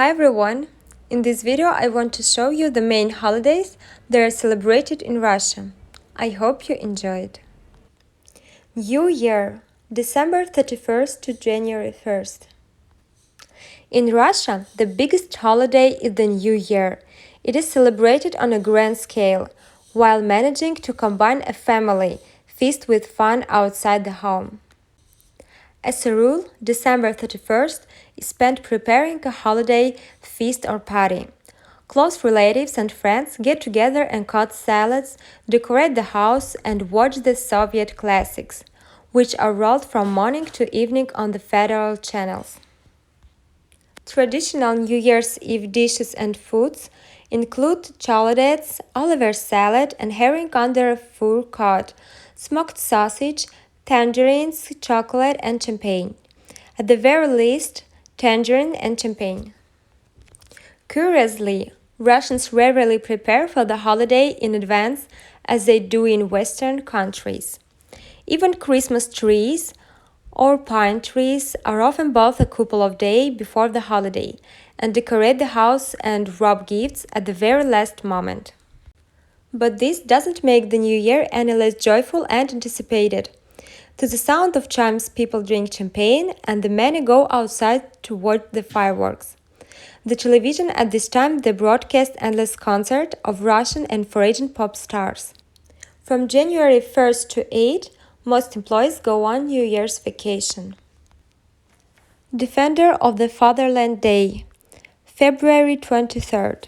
Hi everyone! In this video I want to show you the main holidays that are celebrated in Russia. I hope you enjoy it. New Year, December 31st to January 1st. In Russia, the biggest holiday is the New Year. It is celebrated on a grand scale, while managing to combine a family feast with fun outside the home. As a rule, December 31st is spent preparing a holiday feast or party. Close relatives and friends get together and cut salads, decorate the house, and watch the Soviet classics, which are rolled from morning to evening on the federal channels. Traditional New Year's Eve dishes and foods include cholodets, Oliver salad, and herring under a fur coat, smoked sausage, tangerines, chocolate, and champagne. At the very least, tangerine and champagne. Curiously, Russians rarely prepare for the holiday in advance as they do in Western countries. Even Christmas trees or pine trees are often bought a couple of days before the holiday and decorate the house and wrap gifts at the very last moment. But this doesn't make the new year any less joyful and anticipated. To the sound of chimes, people drink champagne and the many go outside to watch the fireworks. The television at this time they broadcast endless concerts of Russian and foreign pop stars. From January 1st to 8th, most employees go on New Year's vacation. Defender of the Fatherland Day, February 23rd.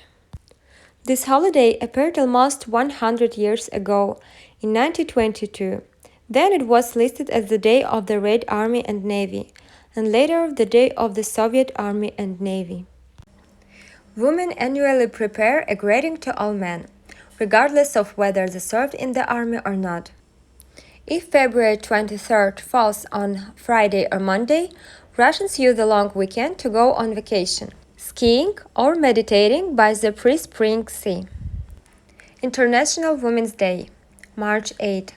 This holiday appeared almost 100 years ago, in 1922. Then it was listed as the Day of the Red Army and Navy, and later the Day of the Soviet Army and Navy. Women annually prepare a greeting to all men, regardless of whether they served in the army or not. If February 23rd falls on Friday or Monday, Russians use the long weekend to go on vacation, skiing or meditating by the pre-spring sea. International Women's Day, March 8.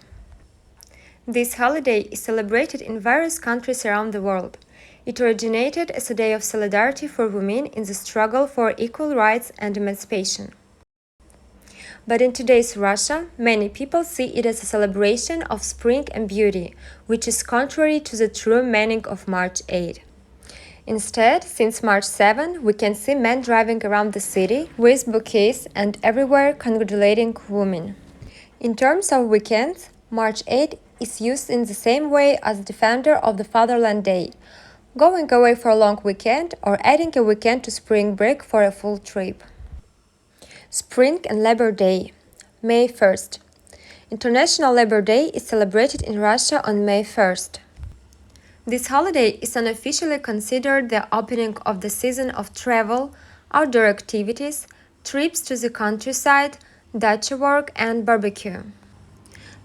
This holiday is celebrated in various countries around the world. It originated as a day of solidarity for women in the struggle for equal rights and emancipation. But in today's Russia, many people see it as a celebration of spring and beauty, which is contrary to the true meaning of March 8. Instead, since March 7, we can see men driving around the city with bouquets and everywhere congratulating women. In terms of weekends, March 8 is used in the same way as Defender of the Fatherland Day, going away for a long weekend or adding a weekend to spring break for a full trip. Spring and Labor Day, May 1st. International Labor Day is celebrated in Russia on May 1st. This holiday is unofficially considered the opening of the season of travel, outdoor activities, trips to the countryside, dacha work, and barbecue.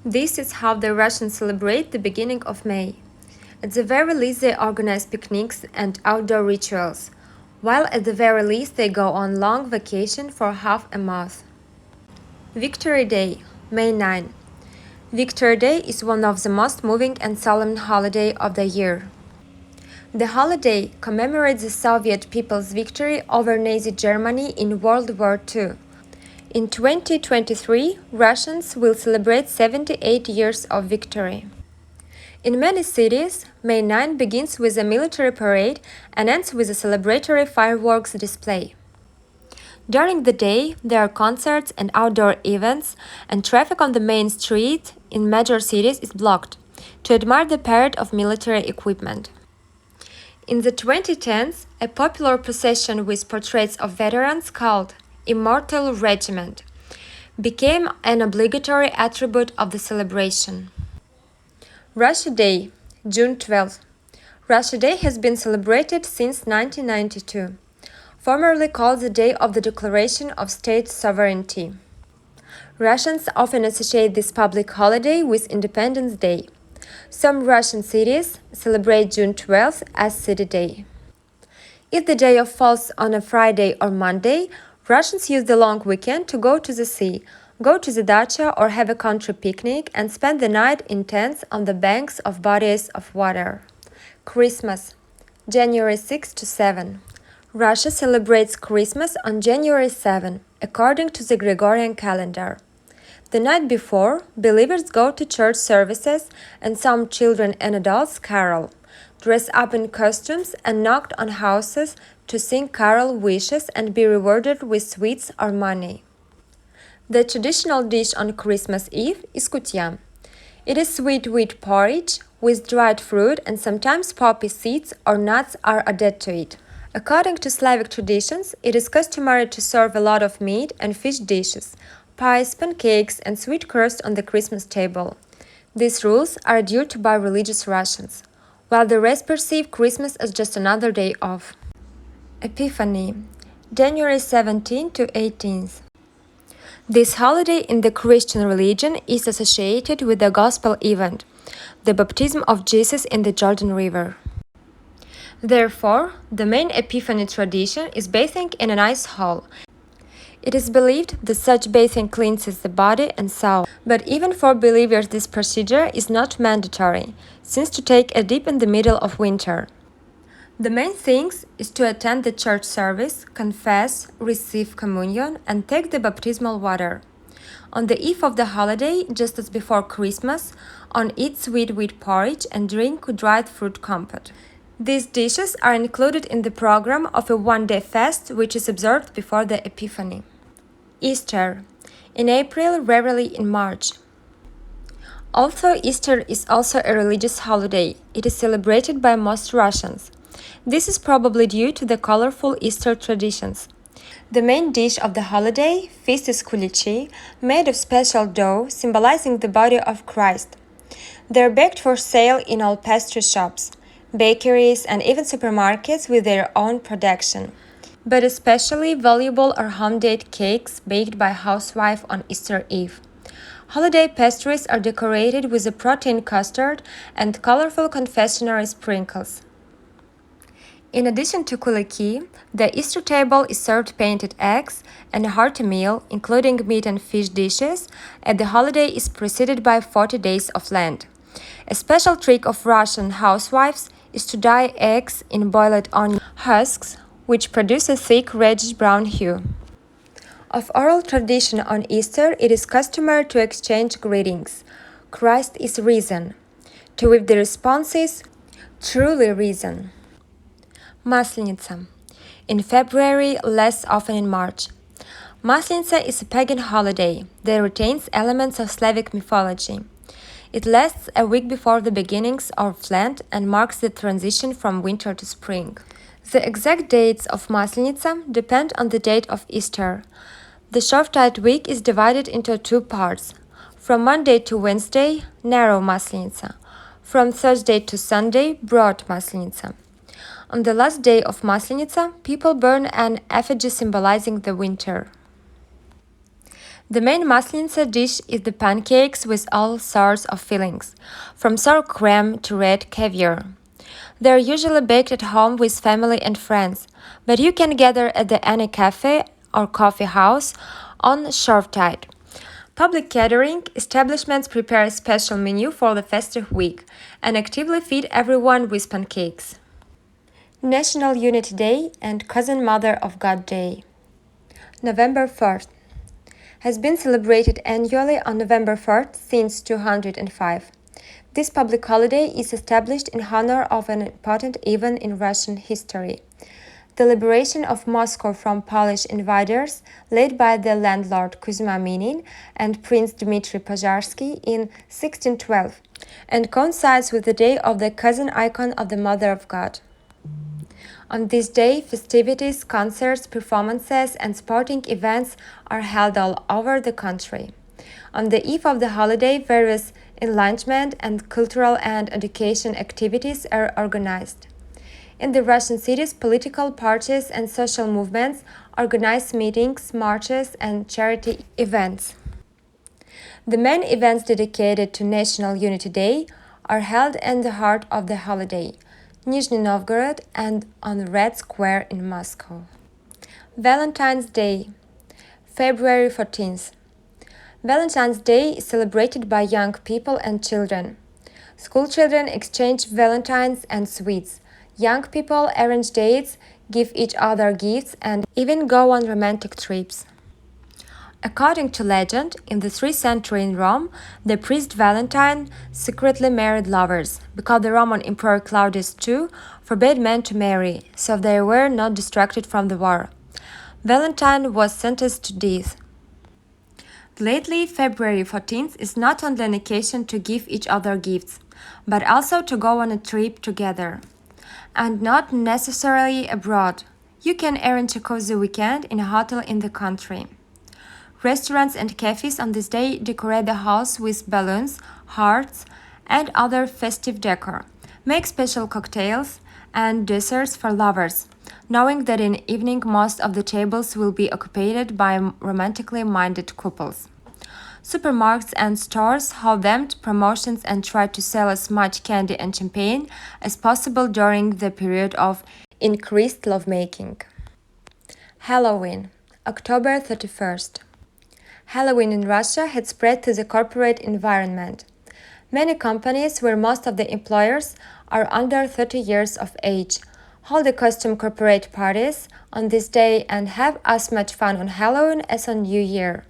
This is how the Russians celebrate the beginning of May. At the very least, they organize picnics and outdoor rituals, while at the very least they go on long vacation for half a month. Victory Day, May 9. Victory Day is one of the most moving and solemn holidays of the year. The holiday commemorates the Soviet people's victory over Nazi Germany in World War II. In 2023, Russians will celebrate 78 years of victory. In many cities, May 9 begins with a military parade and ends with a celebratory fireworks display. During the day, there are concerts and outdoor events, and traffic on the main street in major cities is blocked to admire the parade of military equipment. In the 2010s, a popular procession with portraits of veterans called Immortal Regiment became an obligatory attribute of the celebration. Russia Day, June 12. Russia Day has been celebrated since 1992, formerly called the Day of the Declaration of State Sovereignty. Russians often associate this public holiday with Independence Day. Some Russian cities celebrate June 12th as City Day. If the day falls on a Friday or Monday, Russians use the long weekend to go to the sea, go to the dacha or have a country picnic and spend the night in tents on the banks of bodies of water. Christmas, January 6 to 7. Russia celebrates Christmas on January 7, according to the Gregorian calendar. The night before, believers go to church services and some children and adults carol, dress up in costumes and knock on houses to sing carol wishes and be rewarded with sweets or money. The traditional dish on Christmas Eve is kutia. It is sweet wheat porridge with dried fruit and sometimes poppy seeds or nuts are added to it. According to Slavic traditions, it is customary to serve a lot of meat and fish dishes, pies, pancakes, and sweet crust on the Christmas table. These rules are adhered to by religious Russians, while the rest perceive Christmas as just another day off. Epiphany, January 17 to 18th. This holiday in the Christian religion is associated with the Gospel event, the baptism of Jesus in the Jordan River. Therefore, the main Epiphany tradition is bathing in an ice hole. It is believed that such bathing cleanses the body and soul, but even for believers this procedure is not mandatory, since to take a dip in the middle of winter. The main thing is to attend the church service, confess, receive communion, and take the baptismal water. On the eve of the holiday, just as before Christmas, on eat sweet wheat porridge and drink dried fruit compote. These dishes are included in the program of a one-day fast which is observed before the Epiphany. Easter, in April, rarely in March. Although Easter is also a religious holiday, it is celebrated by most Russians. This is probably due to the colorful Easter traditions. The main dish of the holiday feast is kulichi, made of special dough symbolizing the body of Christ. They are baked for sale in all pastry shops, bakeries, and even supermarkets with their own production. But especially valuable are home-made cakes baked by housewife on Easter Eve. Holiday pastries are decorated with a protein custard and colorful confectionery sprinkles. In addition to kuliki, the Easter table is served painted eggs and a hearty meal, including meat and fish dishes, and the holiday is preceded by 40 days of Lent. A special trick of Russian housewives is to dye eggs in boiled onion husks, which produce a thick reddish-brown hue. Of oral tradition on Easter, it is customary to exchange greetings. Christ is risen. To which the response is, truly risen. Maslenitsa. In February, less often in March. Maslenitsa is a pagan holiday that retains elements of Slavic mythology. It lasts a week before the beginnings of Lent and marks the transition from winter to spring. The exact dates of Maslenitsa depend on the date of Easter. The Shrovetide week is divided into two parts. From Monday to Wednesday, narrow Maslenitsa. From Thursday to Sunday, broad Maslenitsa. On the last day of Maslenitsa, people burn an effigy symbolizing the winter. The main Maslenitsa dish is the pancakes with all sorts of fillings, from sour cream to red caviar. They are usually baked at home with family and friends, but you can gather at any cafe or coffee house on Shrovetide. Public catering establishments prepare a special menu for the festive week and actively feed everyone with pancakes. National Unity Day and Cousin Mother of God Day. November 1st has been celebrated annually on November 1st since 205. This public holiday is established in honor of an important event in Russian history, the liberation of Moscow from Polish invaders led by the landlord Kuzma Minin and Prince Dmitry Pozharsky in 1612, and coincides with the day of the cousin icon of the Mother of God. On this day, festivities, concerts, performances, and sporting events are held all over the country. On the eve of the holiday, various enlightenment and cultural and education activities are organized. In the Russian cities, political parties and social movements organize meetings, marches, and charity events. The main events dedicated to National Unity Day are held in the heart of the holiday, Nizhny Novgorod and on Red Square in Moscow. Valentine's Day, February 14th. Valentine's Day is celebrated by young people and children. School children exchange valentines and sweets. Young people arrange dates, give each other gifts, and even go on romantic trips. According to legend, in the 3rd century in Rome, the priest Valentine secretly married lovers, because the Roman Emperor Claudius II forbade men to marry, so they were not distracted from the war. Valentine was sentenced to death. Lately, February 14th is not only an occasion to give each other gifts, but also to go on a trip together. And not necessarily abroad. You can arrange a cozy weekend in a hotel in the country. Restaurants and cafes on this day decorate the house with balloons, hearts, and other festive decor. Make special cocktails and desserts for lovers, knowing that in the evening most of the tables will be occupied by romantically minded couples. Supermarkets and stores hold them promotions and try to sell as much candy and champagne as possible during the period of increased lovemaking. Halloween, October 31st. Halloween in Russia had spread to the corporate environment. Many companies, where most of the employers are under 30 years of age, hold the costume corporate parties on this day and have as much fun on Halloween as on New Year.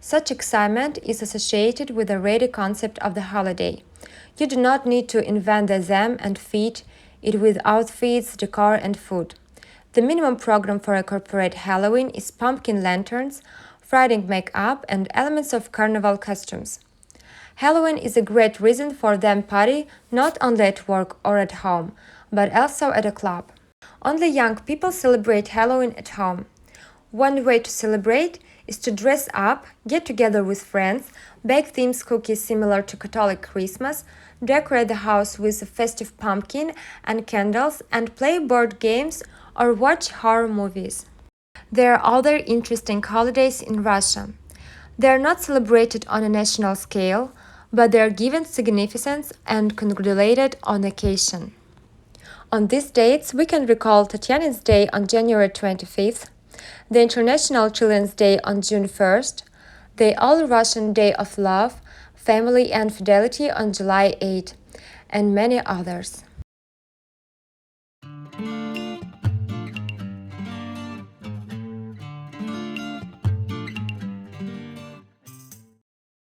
Such excitement is associated with the ready concept of the holiday. You do not need to invent the theme and feed it with outfits, decor, and food. The minimum program for a corporate Halloween is pumpkin lanterns, Friday makeup, and elements of carnival costumes. Halloween is a great reason for them party not only at work or at home, but also at a club. Only young people celebrate Halloween at home. One way to celebrate is to dress up, get together with friends, bake themed cookies similar to Catholic Christmas, decorate the house with a festive pumpkin and candles, and play board games or watch horror movies. There are other interesting holidays in Russia. They are not celebrated on a national scale, but they are given significance and congratulated on occasion. On these dates, we can recall Tatiana's Day on January 25th, the International Children's Day on June 1st, the All-Russian Day of Love, Family and Fidelity on July 8, and many others.